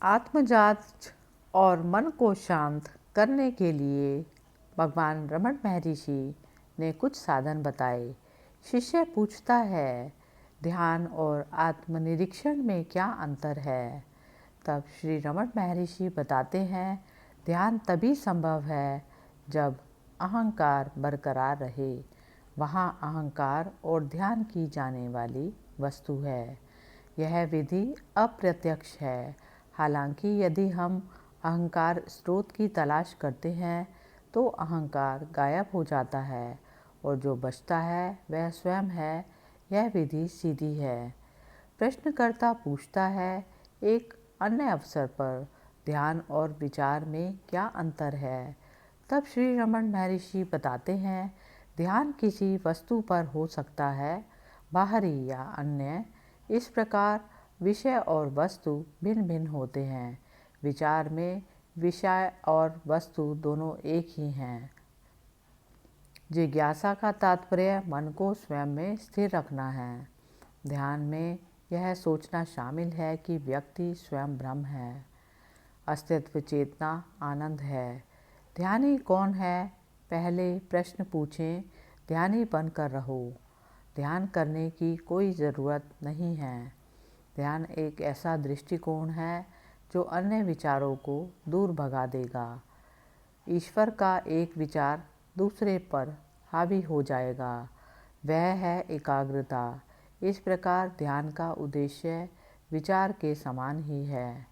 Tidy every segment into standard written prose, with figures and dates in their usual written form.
आत्मजांच और मन को शांत करने के लिए भगवान रमण महर्षि ने कुछ साधन बताए। शिष्य पूछता है, ध्यान और आत्मनिरीक्षण में क्या अंतर है? तब श्री रमण महर्षि बताते हैं, ध्यान तभी संभव है जब अहंकार बरकरार रहे। वहाँ अहंकार और ध्यान की जाने वाली वस्तु है। यह विधि अप्रत्यक्ष है। हालांकि यदि हम अहंकार स्रोत की तलाश करते हैं तो अहंकार गायब हो जाता है और जो बचता है वह स्वयं है। यह विधि सीधी है। प्रश्नकर्ता पूछता है, एक अन्य अवसर पर ध्यान और विचार में क्या अंतर है? तब श्री रमण महर्षि बताते हैं, ध्यान किसी वस्तु पर हो सकता है, बाहरी या अन्य। इस प्रकार विषय और वस्तु भिन्न भिन्न होते हैं। विचार में विषय और वस्तु दोनों एक ही हैं। जिज्ञासा का तात्पर्य मन को स्वयं में स्थिर रखना है। ध्यान में यह सोचना शामिल है कि व्यक्ति स्वयं ब्रह्म है। अस्तित्व चेतना आनंद है। ध्यानी कौन है? पहले प्रश्न पूछें, ध्यानी बनकर रहो। ध्यान करने की कोई ज़रूरत नहीं है। ध्यान एक ऐसा दृष्टिकोण है जो अन्य विचारों को दूर भगा देगा। ईश्वर का एक विचार दूसरे पर हावी हो जाएगा। वह है एकाग्रता। इस प्रकार ध्यान का उद्देश्य विचार के समान ही है।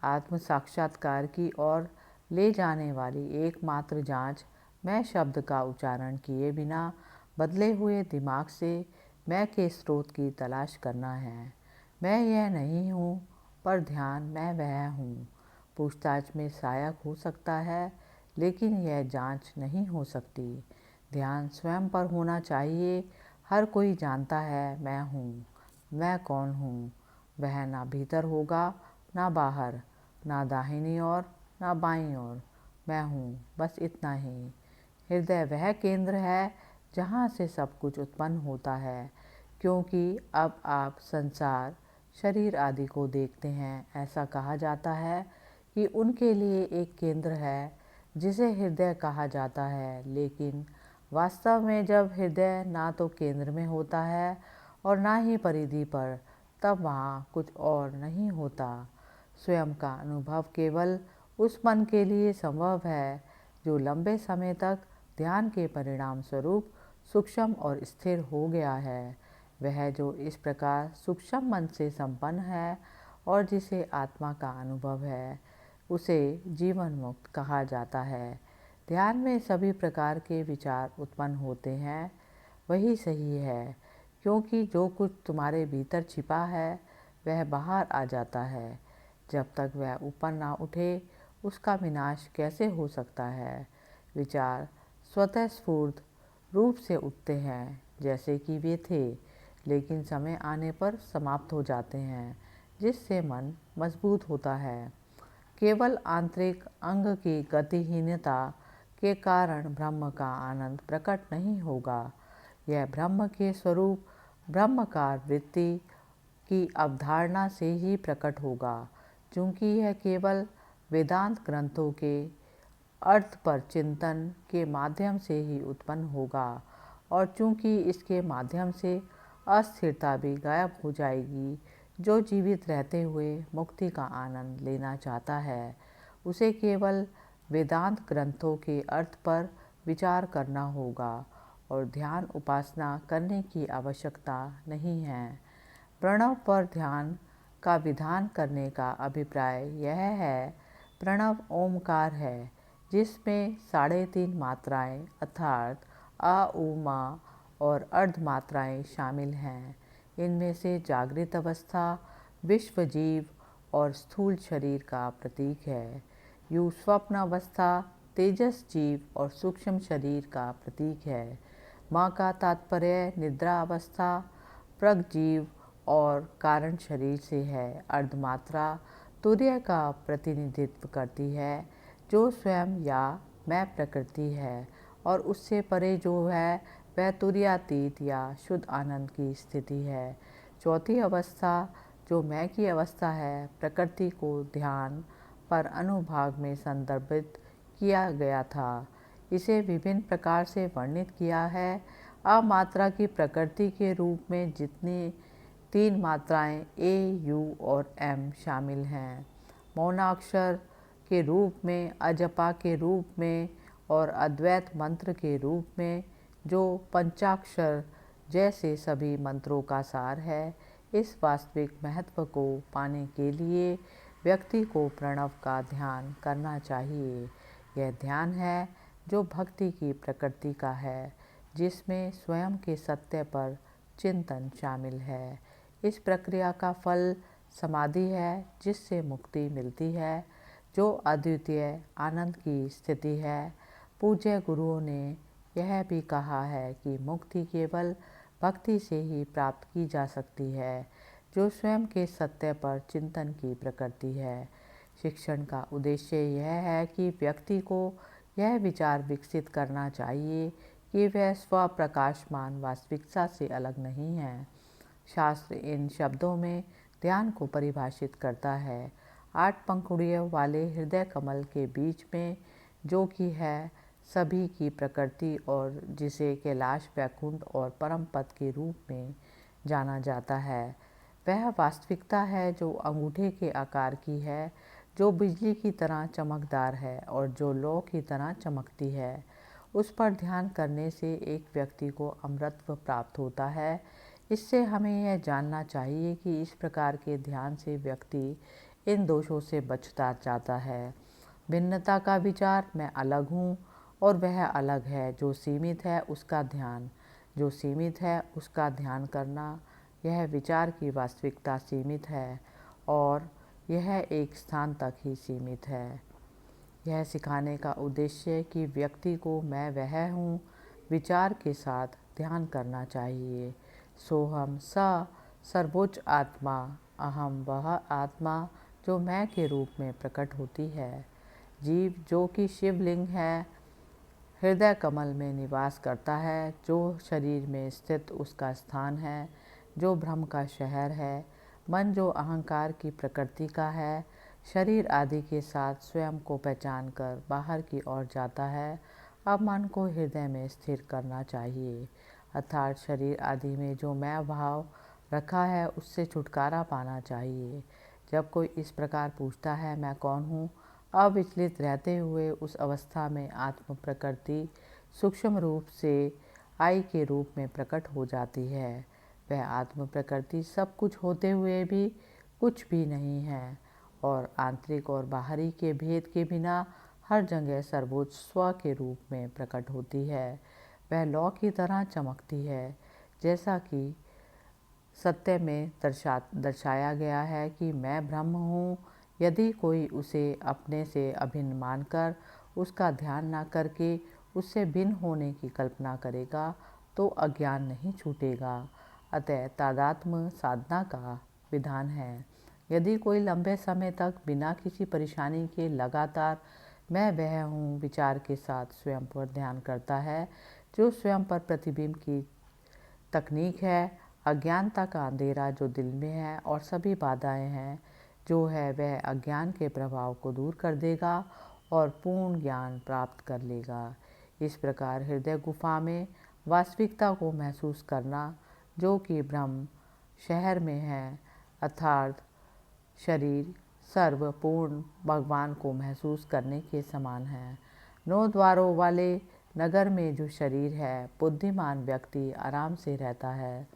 आत्म साक्षात्कार की ओर ले जाने वाली एकमात्र जांच मैं शब्द का उच्चारण किए बिना बदले हुए दिमाग से मैं के स्रोत की तलाश करना है। मैं यह नहीं हूँ, पर ध्यान मैं वह हूँ। पूछताछ में सहायक हो सकता है, लेकिन यह जांच नहीं हो सकती। ध्यान स्वयं पर होना चाहिए। हर कोई जानता है मैं हूँ। मैं कौन हूँ? वह ना भीतर होगा ना बाहर, ना दाहिनी ओर ना बाईं ओर। मैं हूँ, बस इतना ही। हृदय वह केंद्र है जहाँ से सब कुछ उत्पन्न होता है। क्योंकि अब आप संसार, शरीर आदि को देखते हैं, ऐसा कहा जाता है कि उनके लिए एक केंद्र है जिसे हृदय कहा जाता है। लेकिन वास्तव में जब हृदय ना तो केंद्र में होता है और ना ही परिधि पर, तब वहाँ कुछ और नहीं होता। स्वयं का अनुभव केवल उस मन के लिए संभव है जो लंबे समय तक ध्यान के परिणाम स्वरूप सूक्ष्म और स्थिर हो गया है। वह जो इस प्रकार सूक्ष्म मन से संपन्न है और जिसे आत्मा का अनुभव है, उसे जीवन मुक्त कहा जाता है। ध्यान में सभी प्रकार के विचार उत्पन्न होते हैं, वही सही है, क्योंकि जो कुछ तुम्हारे भीतर छिपा है वह बाहर आ जाता है। जब तक वह ऊपर ना उठे उसका विनाश कैसे हो सकता है? विचार स्वतः स्फूर्त रूप से उठते हैं जैसे कि वे थे, लेकिन समय आने पर समाप्त हो जाते हैं, जिससे मन मजबूत होता है। केवल आंतरिक अंग की गतिहीनता के कारण ब्रह्म का आनंद प्रकट नहीं होगा। यह ब्रह्म के स्वरूप ब्रह्मकार वृत्ति की अवधारणा से ही प्रकट होगा। चूँकि यह केवल वेदांत ग्रंथों के अर्थ पर चिंतन के माध्यम से ही उत्पन्न होगा और चूँकि इसके माध्यम से अस्थिरता भी गायब हो जाएगी, जो जीवित रहते हुए मुक्ति का आनंद लेना चाहता है उसे केवल वेदांत ग्रंथों के अर्थ पर विचार करना होगा और ध्यान उपासना करने की आवश्यकता नहीं है। प्रणव पर ध्यान का विधान करने का अभिप्राय यह है, प्रणव ओमकार है जिसमें 3.5 मात्राएं अर्थात अ, उ, मा और अर्ध मात्राएं शामिल हैं। इनमें से जागृत अवस्था विश्व जीव और स्थूल शरीर का प्रतीक है। यू स्वप्न अवस्था तेजस जीव और सूक्ष्म शरीर का प्रतीक है। माँ का तात्पर्य निद्रा अवस्था प्रगजीव और कारण शरीर से है। अर्धमात्रा तुर्य का प्रतिनिधित्व करती है जो स्वयं या मैं प्रकृति है और उससे परे जो है वह तुर्यातीत या शुद्ध आनंद की स्थिति है। चौथी अवस्था जो मैं की अवस्था है, प्रकृति को ध्यान पर अनुभाग में संदर्भित किया गया था। इसे विभिन्न प्रकार से वर्णित किया है। अमात्रा की प्रकृति के रूप में जितनी 3 मात्राएं ए, यू और एम शामिल हैं, मौनाक्षर के रूप में, अजपा के रूप में और अद्वैत मंत्र के रूप में, जो पंचाक्षर जैसे सभी मंत्रों का सार है। इस वास्तविक महत्व को पाने के लिए व्यक्ति को प्रणव का ध्यान करना चाहिए। यह ध्यान है जो भक्ति की प्रकृति का है, जिसमें स्वयं के सत्य पर चिंतन शामिल है। इस प्रक्रिया का फल समाधि है, जिससे मुक्ति मिलती है, जो अद्वितीय आनंद की स्थिति है। पूज्य गुरुओं ने यह भी कहा है कि मुक्ति केवल भक्ति से ही प्राप्त की जा सकती है, जो स्वयं के सत्य पर चिंतन की प्रकृति है। शिक्षण का उद्देश्य यह है कि व्यक्ति को यह विचार विकसित करना चाहिए कि वह स्वप्रकाशमान वास्तविकता से अलग नहीं है। शास्त्र इन शब्दों में ध्यान को परिभाषित करता है। 8 पंखुड़ियों वाले हृदय कमल के बीच में, जो कि है सभी की प्रकृति और जिसे कैलाश, वैकुंठ और परम पद के रूप में जाना जाता है, वह वास्तविकता है जो अंगूठे के आकार की है, जो बिजली की तरह चमकदार है और जो लौ की तरह चमकती है। उस पर ध्यान करने से एक व्यक्ति को अमरत्व प्राप्त होता है। इससे हमें यह जानना चाहिए कि इस प्रकार के ध्यान से व्यक्ति इन दोषों से बचता जाता है। भिन्नता का विचार, मैं अलग हूँ और वह अलग है, जो सीमित है उसका ध्यान, जो सीमित है उसका ध्यान करना, यह विचार की वास्तविकता सीमित है और यह एक स्थान तक ही सीमित है। यह सिखाने का उद्देश्य कि व्यक्ति को मैं वह हूँ विचार के साथ ध्यान करना चाहिए। सोहम स सर्वोच्च आत्मा, अहम वह आत्मा जो मैं के रूप में प्रकट होती है। जीव जो कि शिवलिंग है, हृदय कमल में निवास करता है, जो शरीर में स्थित उसका स्थान है, जो ब्रह्म का शहर है। मन जो अहंकार की प्रकृति का है, शरीर आदि के साथ स्वयं को पहचान कर बाहर की ओर जाता है। अब मन को हृदय में स्थिर करना चाहिए, अर्थात शरीर आदि में जो मैं भाव रखा है उससे छुटकारा पाना चाहिए। जब कोई इस प्रकार पूछता है मैं कौन हूँ, अविचलित रहते हुए उस अवस्था में आत्म प्रकृति सूक्ष्म रूप से आई के रूप में प्रकट हो जाती है। वह आत्म प्रकृति सब कुछ होते हुए भी कुछ भी नहीं है और आंतरिक और बाहरी के भेद के बिना हर जगह सर्वोच्च स्व के रूप में प्रकट होती है। वह लौ की तरह चमकती है, जैसा कि सत्य में दर्शाया गया है कि मैं ब्रह्म हूँ। यदि कोई उसे अपने से अभिन्न मानकर उसका ध्यान न करके उससे भिन्न होने की कल्पना करेगा तो अज्ञान नहीं छूटेगा। अतः तादात्म्य साधना का विधान है। यदि कोई लंबे समय तक बिना किसी परेशानी के लगातार मैं वह हूँ विचार के साथ स्वयं पर ध्यान करता है, जो स्वयं पर प्रतिबिंब की तकनीक है, अज्ञानता का अंधेरा जो दिल में है और सभी बाधाएं हैं जो है, वह अज्ञान के प्रभाव को दूर कर देगा और पूर्ण ज्ञान प्राप्त कर लेगा। इस प्रकार हृदय गुफा में वास्तविकता को महसूस करना, जो कि ब्रह्म शहर में है, अर्थात शरीर सर्वपूर्ण भगवान को महसूस करने के समान है। 9 द्वारों वाले नगर में जो शरीर है, बुद्धिमान व्यक्ति आराम से रहता है।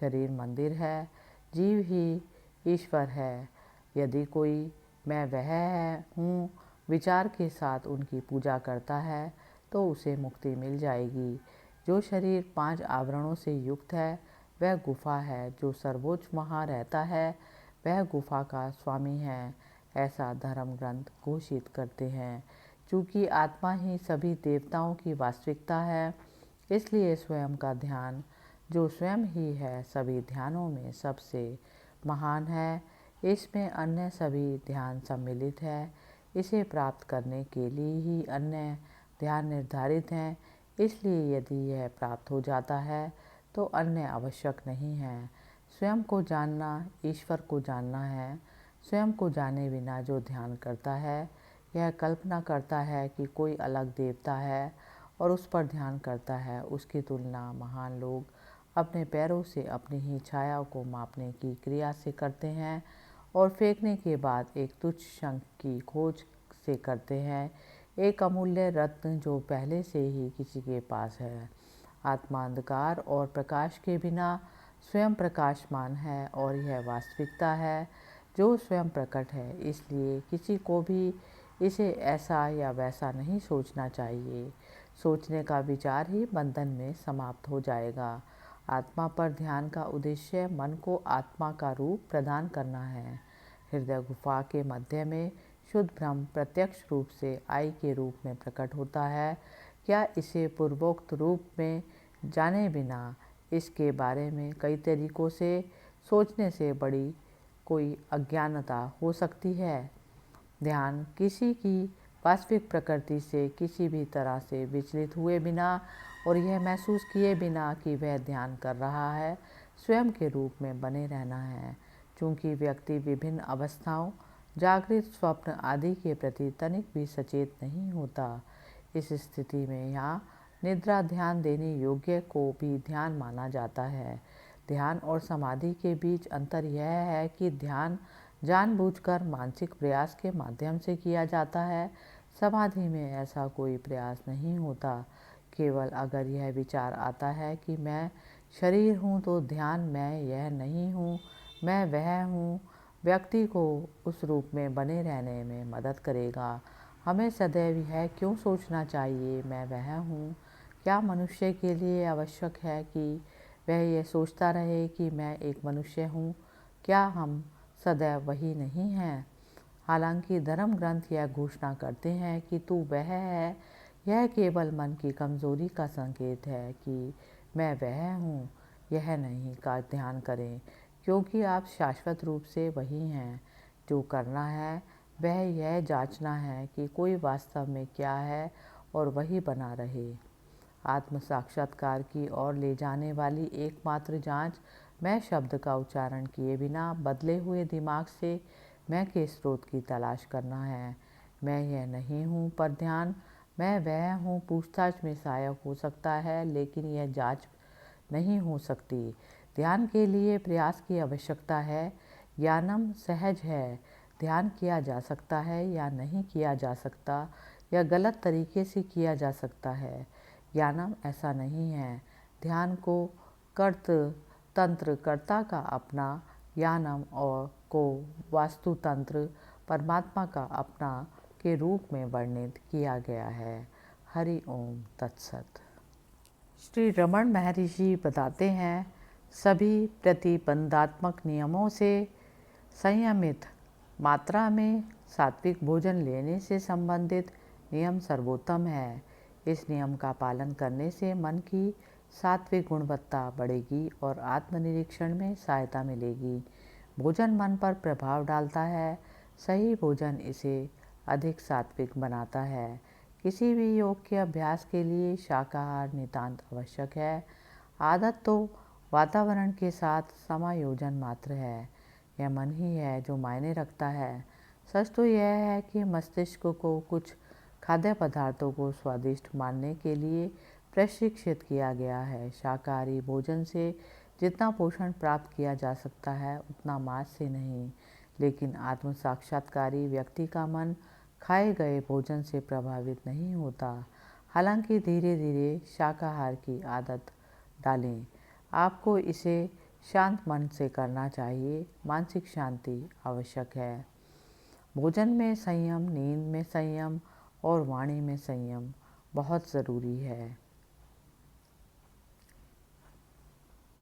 शरीर मंदिर है, जीव ही ईश्वर है। यदि कोई मैं वह हूँ विचार के साथ उनकी पूजा करता है तो उसे मुक्ति मिल जाएगी। जो शरीर 5 आवरणों से युक्त है वह गुफा है। जो सर्वोच्च वहाँ रहता है वह गुफा का स्वामी है, ऐसा धर्म ग्रंथ घोषित करते हैं। चूँकि आत्मा ही सभी देवताओं की वास्तविकता है, इसलिए स्वयं का ध्यान, जो स्वयं ही है, सभी ध्यानों में सबसे महान है। इसमें अन्य सभी ध्यान सम्मिलित है। इसे प्राप्त करने के लिए ही अन्य ध्यान निर्धारित हैं। इसलिए यदि यह प्राप्त हो जाता है तो अन्य आवश्यक नहीं है। स्वयं को जानना ईश्वर को जानना है। स्वयं को जाने बिना जो ध्यान करता है यह कल्पना करता है कि कोई अलग देवता है और उस पर ध्यान करता है। उसकी तुलना महान लोग अपने पैरों से अपनी ही छाया को मापने की क्रिया से करते हैं और फेंकने के बाद एक तुच्छ शंख की खोज से करते हैं, एक अमूल्य रत्न जो पहले से ही किसी के पास है। आत्मा अंधकार और प्रकाश के बिना स्वयं प्रकाशमान है और यह वास्तविकता है जो स्वयं प्रकट है। इसलिए किसी को भी इसे ऐसा या वैसा नहीं सोचना चाहिए। सोचने का विचार ही बंधन में समाप्त हो जाएगा। आत्मा पर ध्यान का उद्देश्य मन को आत्मा का रूप प्रदान करना है। हृदय गुफा के मध्य में शुद्ध ब्रह्म प्रत्यक्ष रूप से आई के रूप में प्रकट होता है। क्या इसे पूर्वोक्त रूप में जाने बिना इसके बारे में कई तरीकों से सोचने से बड़ी कोई अज्ञानता हो सकती है? ध्यान किसी की वास्तविक प्रकृति से किसी भी तरह से विचलित हुए बिना और यह महसूस किए बिना कि वह ध्यान कर रहा है, स्वयं के रूप में बने रहना है। चूँकि व्यक्ति विभिन्न अवस्थाओं, जागृत, स्वप्न आदि के प्रति तनिक भी सचेत नहीं होता, इस स्थिति में यहाँ निद्रा ध्यान देने योग्य को भी ध्यान माना जाता है। ध्यान और समाधि के बीच अंतर यह है कि ध्यान जानबूझकर मानसिक प्रयास के माध्यम से किया जाता है। समाधि में ऐसा कोई प्रयास नहीं होता। केवल अगर यह विचार आता है कि मैं शरीर हूँ तो ध्यान मैं यह नहीं हूँ, मैं वह हूँ, व्यक्ति को उस रूप में बने रहने में मदद करेगा। हमें सदैव यह क्यों सोचना चाहिए मैं वह हूँ? क्या मनुष्य के लिए आवश्यक है कि वह यह सोचता रहे कि मैं एक मनुष्य हूँ? क्या हम सदैव वही नहीं हैं? हालांकि धर्म ग्रंथ यह घोषणा करते हैं कि तू वह है, यह केवल मन की कमजोरी का संकेत है कि मैं वह हूँ यह नहीं का ध्यान करें, क्योंकि आप शाश्वत रूप से वही हैं। जो करना है वह यह जांचना है कि कोई वास्तव में क्या है और वही बना रहे। आत्म साक्षात्कार की ओर ले जाने वाली एकमात्र जांच मैं शब्द का उच्चारण किए बिना बदले हुए दिमाग से मैं के स्रोत की तलाश करना है। मैं यह नहीं हूँ पर ध्यान मैं वह हूँ पूछताछ में सहायक हो सकता है, लेकिन यह जांच नहीं हो सकती। ध्यान के लिए प्रयास की आवश्यकता है। ज्ञानम सहज है। ध्यान किया जा सकता है या नहीं किया जा सकता, या गलत तरीके से किया जा सकता है। ज्ञानम ऐसा नहीं है। ध्यान को कर्त तंत्र कर्ता का अपना, ज्ञानम और को वास्तुतंत्र परमात्मा का अपना के रूप में वर्णित किया गया है। हरि ओम तत्सत। श्री रमण महर्षि बताते हैं, सभी प्रतिबंधात्मक नियमों से संयमित मात्रा में सात्विक भोजन लेने से संबंधित नियम सर्वोत्तम है। इस नियम का पालन करने से मन की सात्विक गुणवत्ता बढ़ेगी और आत्मनिरीक्षण में सहायता मिलेगी। भोजन मन पर प्रभाव डालता है। सही भोजन इसे अधिक सात्विक बनाता है। किसी भी योग के अभ्यास के लिए शाकाहार नितांत आवश्यक है। आदत तो वातावरण के साथ समायोजन मात्र है। यह मन ही है जो मायने रखता है। सच तो यह है कि मस्तिष्क को कुछ खाद्य पदार्थों को स्वादिष्ट मानने के लिए प्रशिक्षित किया गया है। शाकाहारी भोजन से जितना पोषण प्राप्त किया जा सकता है उतना मांस से नहीं, लेकिन आत्म साक्षात्कारी व्यक्ति का मन खाए गए भोजन से प्रभावित नहीं होता। हालांकि धीरे धीरे शाकाहार की आदत डालें। आपको इसे शांत मन से करना चाहिए। मानसिक शांति आवश्यक है। भोजन में संयम, नींद में संयम और वाणी में संयम बहुत ज़रूरी है।